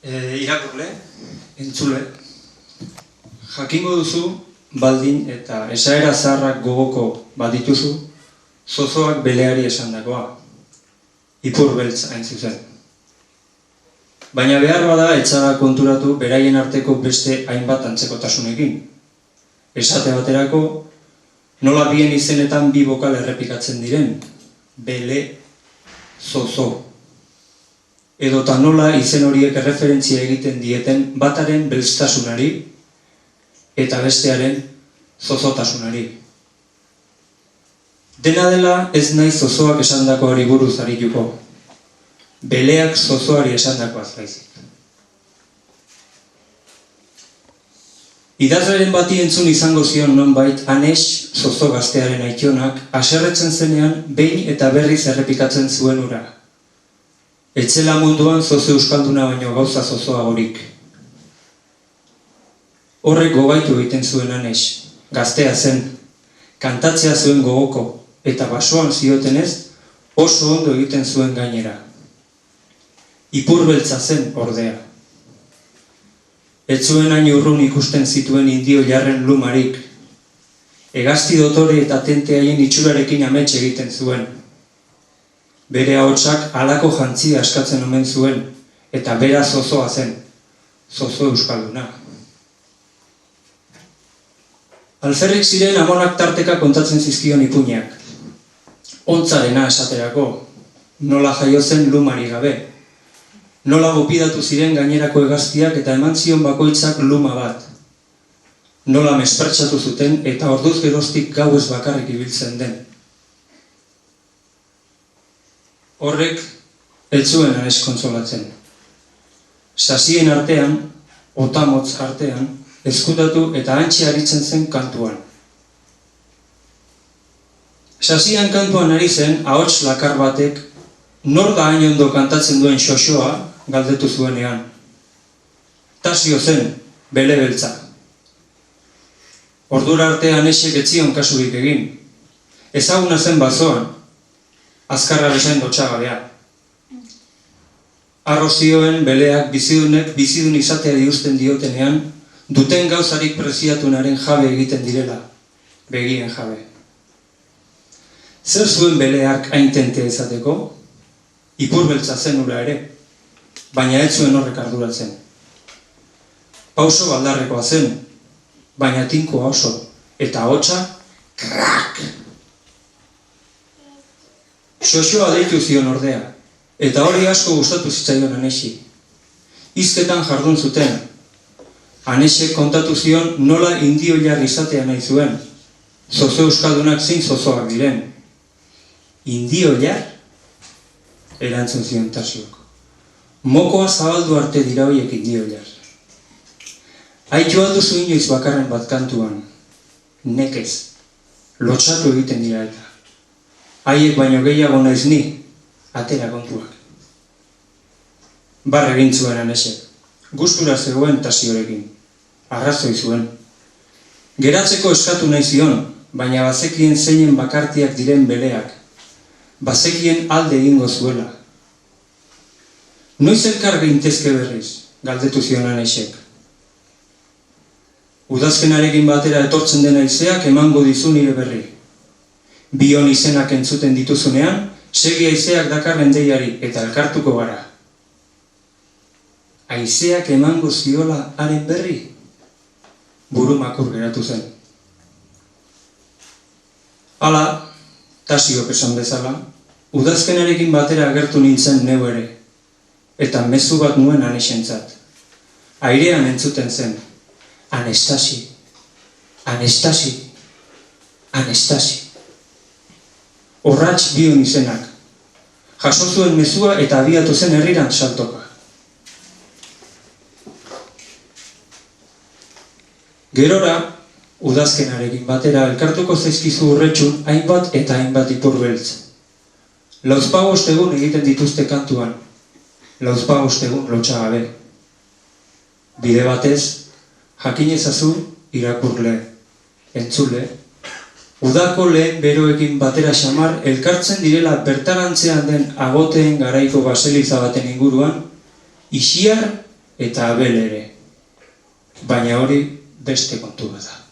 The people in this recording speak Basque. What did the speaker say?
Irakurle, entzule, jakingo duzu, baldin eta esaera zaharrak gogoko badituzu, zozoak beleari esandakoa, ipur beltz hain zuzen. Baina behar bada etxaga konturatu beraien arteko beste hainbat antzekotasunekin. Esate baterako, nola bien izenetan bi bokal errepikatzen diren, bele, zozo. Edota nola izen horiek erreferentzia egiten dieten bataren belztasunari eta bestearen zozotasunari. Dena dela ez nahi zozoak esandakoari buruz arituko, beleak zozoari esandakoaz baizik. Idazleren bati entzun izango zion nonbait Anes zozo gaztearen aitionak haserretzen zenean behin eta berriz errepikatzen zuen hura. Etxela munduan zozo euskalduna baino gauza zozoagorik. Horrek gogaitu egiten zuen Anes, gaztea zen, kantatzea zuen gogoko, eta basoan ziotenez oso ondo egiten zuen gainera. Ipur beltza zen ordea. Ez zuen hain urrun ikusten zituen indio jarren lumarik. Hegazti dotore eta tente haien itxurarekin amets egiten zuen. Bere ahotsak halako jantzia askatzen omen zuen, eta bera zozoa zen, zozo euskalduna. Alferrik ziren amonak tarteka kontatzen zizkion ipuinak. Ontzarena esaterako, nola jaio zen lumari gabe. Nola gopidatu ziren gainerako hegaztiak eta eman zion bakoitzak luma bat. Nola mespertsatu zuten eta orduz geroztik gauez bakarrik ibiltzen den. Horrek ez zuen Anes kontsolatzen. Sasien artean, otamotz artean, ezkutatu eta hantxe aritzen zen kantuan. Sasian kantuan ari zen, ahots lakar batek, nor da hain ondo kantatzen duen xoxoa, galdetu zuenean. Tasio zen, bele beltza. Ordura arte Anesek ez zion kasurik egin. Ezaguna zen bazoan, azkarra bezain dotxagabea. Arro zioen beleak bizidunek bizidun izatea diusten diotenean, duten gauzarik preziatunaren jabe egiten direla, begien jabe. Zer zuen beleak hain tente ezateko? Ipur beltza zen hura ere, baina ez zuen horrek arduratzen. Pauso baldarrekoa zen, baina tinkoa oso, eta ahotsa, krak! Xoxoa deitu zion ordea, eta hori asko gustatu zitzaion Anesi. Hizketan jardun zuten. Anesek kontatu zion nola indio jar izatea nahi zuen, zozo euskaldunak zein zozoak diren. Indio jar? Erantzun zion Tasiok. Mokoa zabaldu arte dira horiek indio jar. Aitu alduzu inoiz bakarren bat kantuan, nekez, lotxatu egiten dira eta. Haiek baino gehiago naiz ni, atera kontuak. Barre egin zuen Anesek, gustura zegoen Tasiorekin, arrazoi zuen. Geratzeko eskatu nahi zion, baina bazekien zeinen bakartiak diren beleak, bazekien alde egingo zuela. Noiz elkar gintezke berriz, galdetu zion Anesek. Udazkenarekin batera etortzen dena haizeak emango dizu nire berri. Bion izenak entzuten dituzunean, segi haizeak dakarren deiari eta elkartuko gara. Haizeak emango ziola haren berri? Burumakur geratu zen. Hala, Tasiok esan bezala, udazkenarekin batera agertu nintzen neu ere, eta mezu bat nuen Anesentzat. Airean entzuten zen, Anestasi, Anestasi, Anestasi. Horratx bion izenak. Jaso zuen mezua eta abiatu zen herriran saltoka. Gerora, udazkenarekin batera elkartuko zaizkizu urretxun hainbat eta hainbat ipur beltz. Lauzpabost egun egiten dituzte kantuan, lauzpabost egun lotxagabe. Bide batez, jakin ezazu irakurle, entzule, udako lehen beroekin batera xamar elkartzen direla bertarantzean den agoteen garaiko baseliza baten inguruan, isiar eta Abel ere. Baina hori beste kontu bat da.